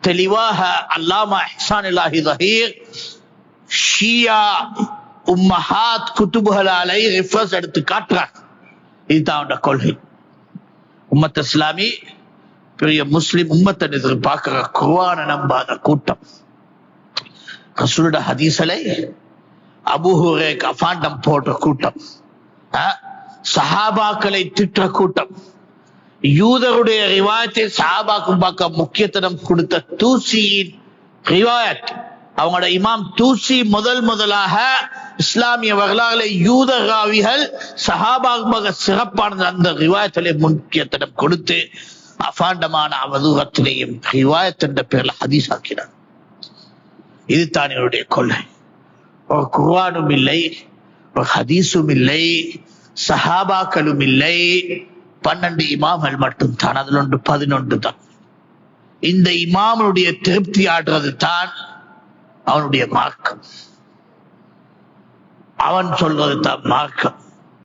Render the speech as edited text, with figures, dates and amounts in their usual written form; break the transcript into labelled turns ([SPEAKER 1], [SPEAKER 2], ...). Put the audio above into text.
[SPEAKER 1] தெளிவாக அல்லாமா இஹ்சான் இலாஹி ஸஹீர் ஷியா உம்மஹாத் குதுபுகளாலை ரெஃபரன்ஸ் எடுத்து காட்டுறாங்க. இதுதான் அவனோட கொள்கை. உம்மத் இஸ்லாமி பெரிய முஸ்லிம் உம்மத்தை எதிர்பார்க்கிற குர்ஆனை நம்பாத கூட்டம், ரசூலுடைய ஹதீஸலை அபூ ஹுரைரா அஃபாண்டம் போடுற கூட்டம், சஹாபாக்களை திட்டுற கூட்டம், யூதருடைய ரிவாயத்தை சஹாபாக்கும் பார்க்க முக்கியத்துவம் கொடுத்த தூசியின் ரிவாயத், அவங்களோட இமாம் தூசி முதலாக இஸ்லாமிய வரலாறுகளை யூத ராவிகள் சஹாபாக சிறப்பான அந்த ரிவாயத்திலே முக்கியத்துவம் கொடுத்து அபாண்டமான அவதூறத்திலேயும் ரிவாயத் என்ற பேர்ல ஹதீஸ் ஆக்கிறார். இதுதான் என்னுடைய கொள்கை. ஒரு குர்ஆனும் இல்லை, ஒரு ஹதீஸும் இல்லை, சஹாபாக்களும் இல்லை, 12 இமாம்கள் மட்டும் தான். அதில் 11 தான். இந்த இமாமுடைய திருப்தி ஆடுறது தான் அவனுடைய மார்க்கம். அவன் சொல்றது தான் மார்க்கம்.